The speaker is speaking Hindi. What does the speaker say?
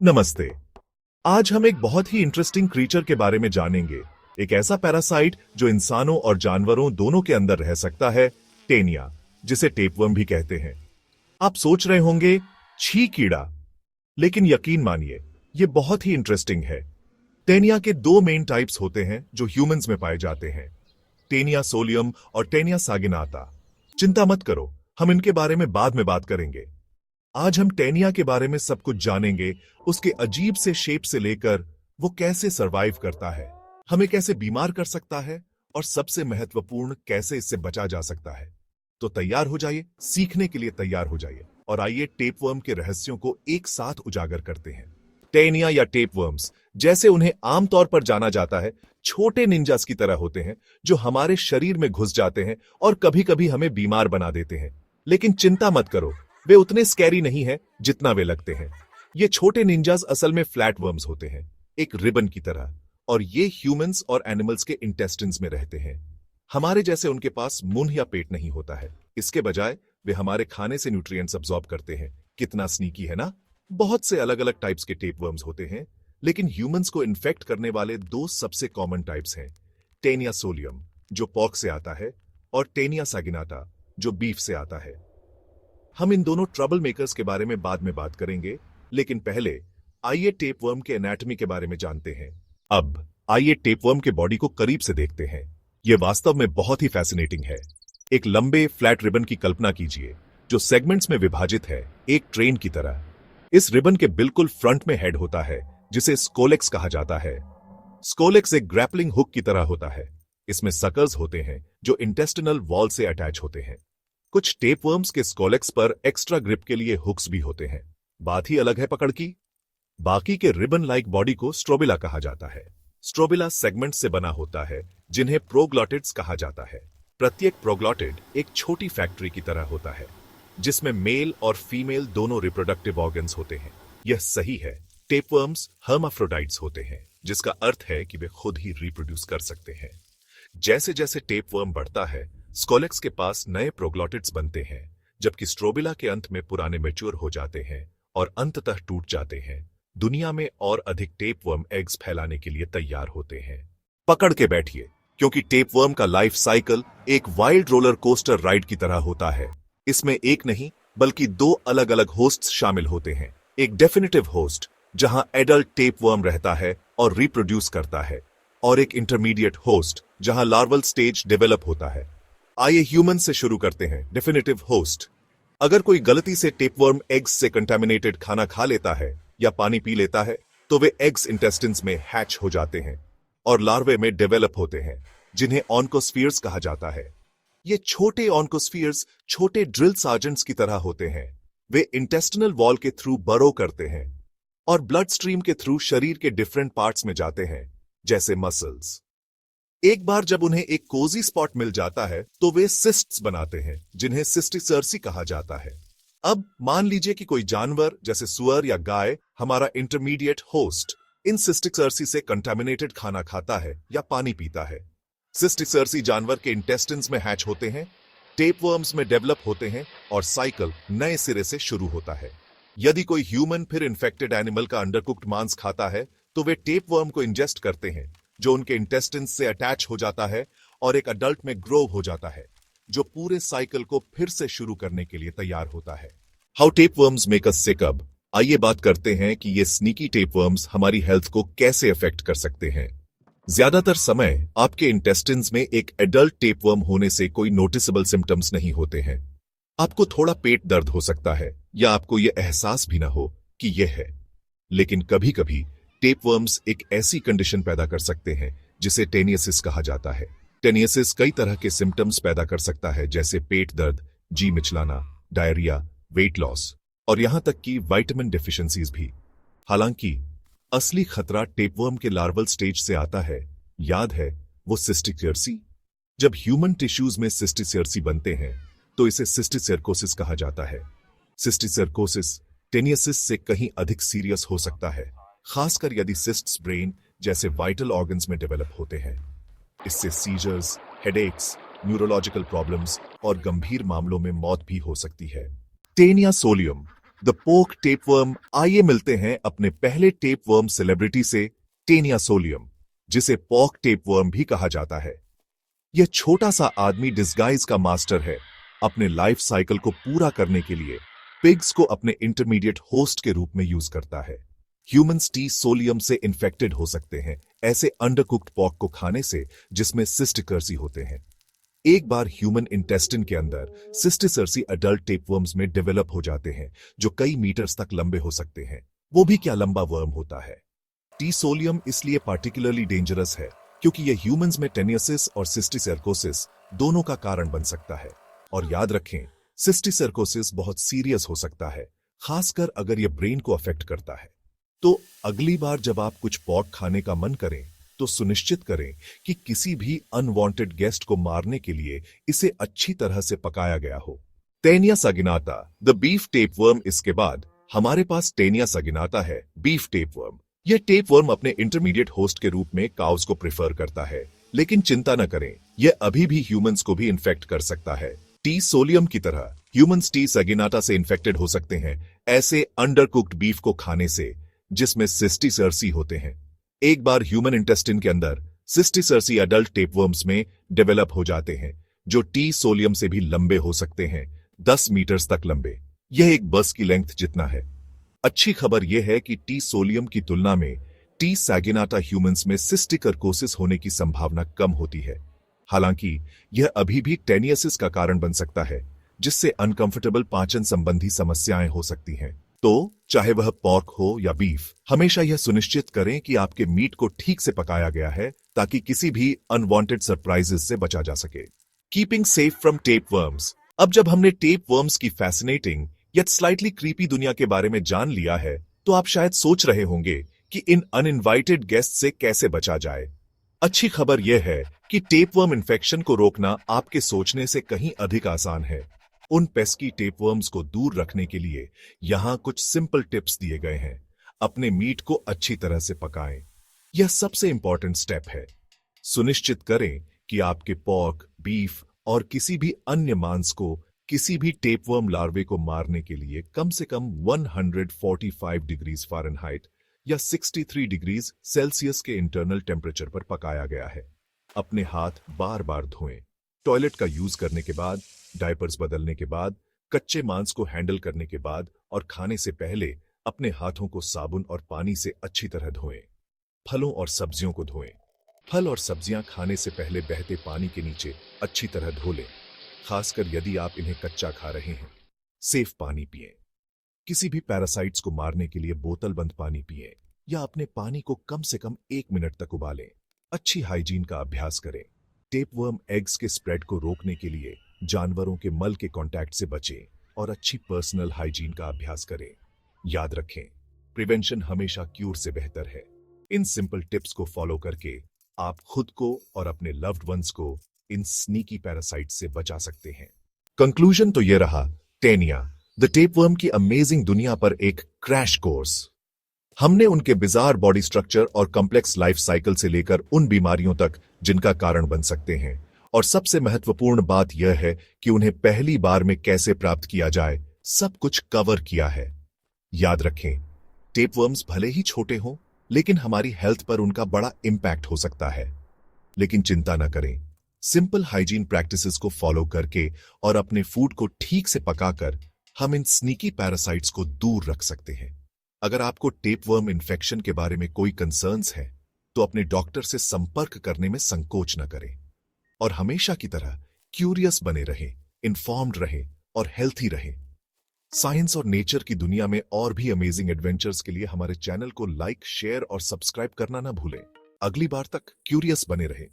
नमस्ते। आज हम एक बहुत ही इंटरेस्टिंग क्रीचर के बारे में जानेंगे। एक ऐसा पैरासाइट जो इंसानों और जानवरों दोनों के अंदर रह सकता है, टेनिया, जिसे टेपवर्म भी कहते हैं। आप सोच रहे होंगे, छी कीड़ा, लेकिन यकीन मानिए, ये बहुत ही इंटरेस्टिंग है। टेनिया के दो मेन टाइप्स होते हैं जो ह्यूमंस में पाए जाते हैं, टेनिया सोलियम और टेनिया सागिनाता। चिंता मत करो, हम इनके बारे में बाद में बात करेंगे। आज हम टेनिया के बारे में सब कुछ जानेंगे, उसके अजीब से शेप से लेकर वो कैसे सरवाइव करता है, हमें कैसे बीमार कर सकता है और सबसे महत्वपूर्ण कैसे इससे बचा जा सकता है। तो तैयार हो जाइए, सीखने के लिए तैयार हो जाइए और आइए टेपवर्म के रहस्यों को एक साथ उजागर करते हैं। टेनिया या टेपवर्म्स, जैसे उन्हें आमतौर पर जाना जाता है, छोटे निंजास की तरह होते हैं जो हमारे शरीर में घुस जाते हैं और कभी-कभी हमें बीमार बना देते हैं। लेकिन चिंता मत करो, वे उतने स्कैरी नहीं हैं जितना वे लगते हैं। ये छोटे निंजास असल में फ्लैट वर्म्स होते हैं, एक रिबन की तरह, और ये ह्यूमंस और एनिमल्स के इंटेस्टिन्स में रहते हैं। हमारे जैसे उनके पास मुंह या पेट नहीं होता है, इसके बजाय वे हमारे खाने से न्यूट्रिएंट्स अब्सॉर्ब करते हैं। कितना स्नीकी है ना। बहुत से अलग अलग टाइप्स के टेपवर्म्स होते हैं, लेकिन ह्यूमंस को इन्फेक्ट करने वाले दो सबसे कॉमन टाइप्स हैं, टेनिया सोलियम जो पॉर्क से आता है और टेनिया सागिनाटा जो बीफ से आता है। हम इन दोनों ट्रबल मेकर्स के बारे में बाद में बात करेंगे, लेकिन पहले आइए टेपवर्म के एनाटॉमी के बारे में जानते हैं। अब आइए टेपवर्म के बॉडी को करीब से देखते हैं। यह वास्तव में बहुत ही फैसिनेटिंग है। एक लंबे फ्लैट रिबन की कल्पना कीजिए जो सेगमेंट्स में विभाजित है, एक ट्रेन की तरह। इस रिबन के बिल्कुल फ्रंट में हेड होता है जिसे स्कोलेक्स कहा जाता है। स्कोलेक्स एक ग्रैपलिंग हुक की तरह होता है। इसमें सकर्स होते हैं जो इंटेस्टिनल वॉल से अटैच होते हैं। कुछ टेपवर्म्स के स्कोलेक्स पर एक्स्ट्रा ग्रिप के लिए हुक्स भी होते हैं। बात ही अलग है पकड़ की। बाकी के रिबन लाइक बॉडी को स्ट्रोबिला कहा जाता है। स्ट्रोबिला सेगमेंट से बना होता है जिन्हें प्रोग्लॉटिड्स कहा जाता है। प्रत्येक प्रोग्लॉटिड एक छोटी फैक्ट्री की तरह होता है जिसमें मेल और फीमेल दोनों रिप्रोडक्टिव ऑर्गन्स होते हैं। यह सही है, टेपवर्म्स हर्माफ्रोडाइट्स होते हैं, जिसका अर्थ है कि वे खुद ही रिप्रोड्यूस कर सकते हैं। जैसे जैसे टेपवर्म बढ़ता है, स्कोलेक्स के पास नए प्रोग्लॉटिड्स बनते हैं, जबकि स्ट्रोबिला के अंत में पुराने मैच्योर हो जाते हैं और अंततः टूट जाते हैं। दुनिया में और अधिक टेपवर्म एग्स फैलाने के लिए तैयार होते हैं। पकड़ के बैठिए, क्योंकि टेपवर्म का लाइफ साइकिल एक वाइल्ड रोलर कोस्टर राइड की तरह होता है। इसमें एक नहीं बल्कि दो अलग अलग होस्ट्स शामिल होते हैं। एक डेफिनेटिव होस्ट जहां एडल्ट टेपवर्म रहता है और रिप्रोड्यूस करता है, और एक इंटरमीडिएट होस्ट जहां लार्वल स्टेज डेवलप होता है। आइए ह्यूमन से शुरू करते हैं। Definitive host. अगर कोई गलती से टेपवर्म एग्स से कंटामिनेटेड खाना खा लेता है या पानी पी लेता है, तो वे एग्स इंटेस्टिन्स में हैच हो जाते हैं और लार्वे में डेवलप होते हैं, जिन्हें ऑन्कोस्फीयर्स कहा जाता है। ये छोटे ऑन्कोस्फीयर्स छोटे ड्रिल सार्जेंट्स की तरह होते हैं। वे इंटेस्टिनल वॉल के थ्रू बरो करते हैं और ब्लड स्ट्रीम के थ्रू शरीर के डिफरेंट पार्ट्स में जाते हैं, जैसे मसल्स। एक बार जब उन्हें एक कोजी स्पॉट मिल जाता है तो वे सिस्ट्स बनाते हैं, जिन्हें सिस्टिसर्सी कहा जाता है। अब मान लीजिए कि कोई जानवर जैसे सुअर या गाय, हमारा इंटरमीडिएट होस्ट, इन सिस्टिसर्सी से कंटामिनेटेड खाना खाता है या पानी पीता है। सिस्टिसर्सी जानवर के इंटेस्टिन्स में हैच होते हैं, टेपवर्म्स में डेवलप होते हैं और साइकिल नए सिरे से शुरू होता है। यदि कोई ह्यूमन फिर इन्फेक्टेड एनिमल का अंडरकुक्ड मांस खाता है, तो वे टेपवर्म को इंजेस्ट करते हैं, जो उनके इंटेस्टिन्स से अटैच हो जाता है और एक अडल्ट में ग्रो हो जाता है, जो पूरे साइकिल को फिर से शुरू करने के लिए तैयार होता है। हाउ टेपवर्म्स मेक अस सिक। अब आइए बात करते हैं कि ये स्नीकी टेपवर्म्स हमारी हेल्थ को कैसे अफेक्ट कर सकते हैं। ज्यादातर समय आपके इंटेस्टिन्स में एक एडल्ट टेपवर्म होने से कोई नोटिसेबल सिम्टम्स नहीं होते हैं। आपको थोड़ा पेट दर्द हो सकता है या आपको यह एहसास भी ना हो कि यह है, लेकिन कभी कभी टेपवर्म्स एक ऐसी कंडीशन पैदा कर सकते हैं जिसे टेनियसिस कहा जाता है। टेनियसिस कई तरह के सिम्टम्स पैदा कर सकता है, जैसे पेट दर्द, जी मिचलाना, डायरिया, वेट लॉस और यहां तक कि विटामिन डेफिशिएंसीज भी। हालांकि असली खतरा टेपवर्म के लार्वल स्टेज से आता है। याद है वो सिस्टिसियर्सी? जब ह्यूमन टिश्यूज में सिस्टिसियर्सी बनते हैं तो इसे सिस्टिसियरकोसिस कहा जाता है। सिस्टिसियरकोसिस टेनियसिस से कहीं अधिक सीरियस हो सकता है, खासकर यदि सिस्ट्स ब्रेन जैसे वाइटल ऑर्गन्स में डेवलप होते हैं। इससे सीजर्स, हेडेक्स, न्यूरोलॉजिकल प्रॉब्लम्स और गंभीर मामलों में मौत भी हो सकती है। टेनिया सोलियम द पोक टेपवर्म। आइए मिलते हैं अपने पहले टेपवर्म सेलिब्रिटी से, टेनिया सोलियम, जिसे पॉक टेपवर्म भी कहा जाता है। यह छोटा सा आदमी डिस्गाइज का मास्टर है। अपने लाइफ साइकिल को पूरा करने के लिए पिग्स को अपने इंटरमीडिएट होस्ट के रूप में यूज करता है। ह्यूमंस टी सोलियम से इन्फेक्टेड हो सकते हैं ऐसे अंडरकुक्ड पॉक को खाने से जिसमें सिस्टिकर्सी होते हैं। एक बार ह्यूमन इंटेस्टिन के अंदर सिस्टिसर्सी अडल्ट टेपवर्म्स में डेवलप हो जाते हैं जो कई मीटर्स तक लंबे हो सकते हैं। वो भी क्या लंबा वर्म होता है। टी सोलियम इसलिए पार्टिकुलरली डेंजरस है क्योंकि यह ह्यूमंस में टेनियसिस और सिस्टिसर्कोसिस दोनों का कारण बन सकता है। और याद रखें, सिस्टिसर्कोसिस बहुत सीरियस हो सकता है, खासकर अगर यह ब्रेन को अफेक्ट करता है। तो अगली बार जब आप कुछ पॉक खाने का मन करें तो सुनिश्चित करें कि किसी भी अनवांटेड गेस्ट को मारने के लिए इसे अच्छी तरह से पकाया गया हो। Taenia saginata, the beef tapeworm. इसके बाद हमारे पास टेनिया सगिनाटा है, बीफ टेपवर्म। यह टेपवर्म अपने इंटरमीडिएट होस्ट के रूप में काउस को प्रेफर करता है, लेकिन चिंता न करें, यह अभी भी ह्यूमंस को भी इन्फेक्ट कर सकता है। टी सोलियम की तरह ह्यूमंस टी सगिनाटा से इन्फेक्टेड हो सकते हैं ऐसे अंडरकुक्ड बीफ को खाने से जिसमें सिस्टिसर्सी होते हैं। एक बार ह्यूमन इंटेस्टिन के अंदर सिस्टिसर्सी अडल्ट टेपवर्म्स में डेवलप हो जाते हैं जो टी सोलियम से भी लंबे हो सकते हैं, 10 मीटर्स तक लंबे। यह एक बस की लेंथ जितना है। अच्छी खबर यह है कि टी सोलियम की तुलना में टी सैगिनाटा ह्यूमंस में सिस्टिकर्कोसिस होने की संभावना कम होती है। हालांकि यह अभी भी टेनियसिस का कारण बन सकता है, जिससे अनकंफर्टेबल पाचन संबंधी समस्याएं हो सकती हैं। तो चाहे वह पॉर्क हो या बीफ, हमेशा यह सुनिश्चित करें कि आपके मीट को ठीक से पकाया गया है ताकि किसी भी अनवांटेड सरप्राइजेस से बचा जा सके। Keeping safe from tapeworms. अब जब हमने टेपवर्म्स की फैसिनेटिंग यट स्लाइटली क्रीपी दुनिया के बारे में जान लिया है, तो आप शायद सोच रहे होंगे कि इन अनइनवाइटेड गेस्ट से कैसे बचा जाए। अच्छी खबर यह है कि टेपवर्म इन्फेक्शन को रोकना आपके सोचने से कहीं अधिक आसान है। उन पेस्की टेपवर्म्स को दूर रखने के लिए यहां कुछ सिंपल टिप्स दिए गए हैं। अपने मीट को अच्छी तरह से पकाएं। यह सबसे इंपॉर्टेंट स्टेप है। सुनिश्चित करें कि आपके पॉर्क, बीफ और किसी भी अन्य मांस को किसी भी टेपवर्म लार्वे को मारने के लिए कम से कम 145 डिग्रीज फ़ारेनहाइट या 63 डिग्रीज सेल्सियस के इंटरनल टेम्परेचर पर पकाया गया है। अपने हाथ बार बार धोएं। टॉयलेट का यूज करने के बाद, डायपर्स बदलने के बाद, कच्चे मांस को हैंडल करने के बाद और खाने से पहले अपने हाथों को साबुन और पानी से अच्छी तरह धोएं। फलों और सब्जियों को धोएं। फल और सब्जियां खाने से पहले बहते पानी के नीचे अच्छी तरह धो लें, खासकर यदि आप इन्हें कच्चा खा रहे हैं। सेफ पानी पिएं। किसी भी पैरासाइट्स को मारने के लिए बोतल बंद पानी पिएं या अपने पानी को कम से कम 1 मिनट तक उबालें। अच्छी हाइजीन का अभ्यास करें। टेपवर्म एग्स के स्प्रेड को रोकने के लिए जानवरों के मल के कांटेक्ट से बचें और अच्छी पर्सनल हाइजीन का अभ्यास करें। याद रखें, प्रिवेंशन हमेशा क्यूर से बेहतर है। इन सिंपल टिप्स को फॉलो करके आप खुद को और अपने लव्ड वंस को इन स्नीकी पैरासाइट से बचा सकते हैं। कंक्लूजन तो यह रहा, टेनिया द टेपवर्म की अमेजिंग दुनिया पर एक क्रैश कोर्स। हमने उनके बिजार बॉडी स्ट्रक्चर और कॉम्प्लेक्स लाइफ साइकिल से लेकर उन बीमारियों तक जिनका कारण बन सकते हैं, और सबसे महत्वपूर्ण बात यह है कि उन्हें पहली बार में कैसे प्राप्त किया जाए, सब कुछ कवर किया है। याद रखें, टेपवर्म्स भले ही छोटे हों, लेकिन हमारी हेल्थ पर उनका बड़ा इंपैक्ट हो सकता है। लेकिन चिंता न करें, सिंपल हाइजीन प्रैक्टिसेस को फॉलो करके और अपने फूड को ठीक से पकाकर हम इन स्नीकी पैरासाइट्स को दूर रख सकते हैं। अगर आपको टेपवर्म इन्फेक्शन के बारे में कोई कंसर्न्स है, तो अपने डॉक्टर से संपर्क करने में संकोच न करें। और हमेशा की तरह क्यूरियस बने रहें, इन्फॉर्म्ड रहें और हेल्थी रहें। साइंस और नेचर की दुनिया में और भी अमेजिंग एडवेंचर्स के लिए हमारे चैनल को लाइक, शेयर और सब्सक्राइब करना ना भूलें। अगली बार तक क्यूरियस बने रहें।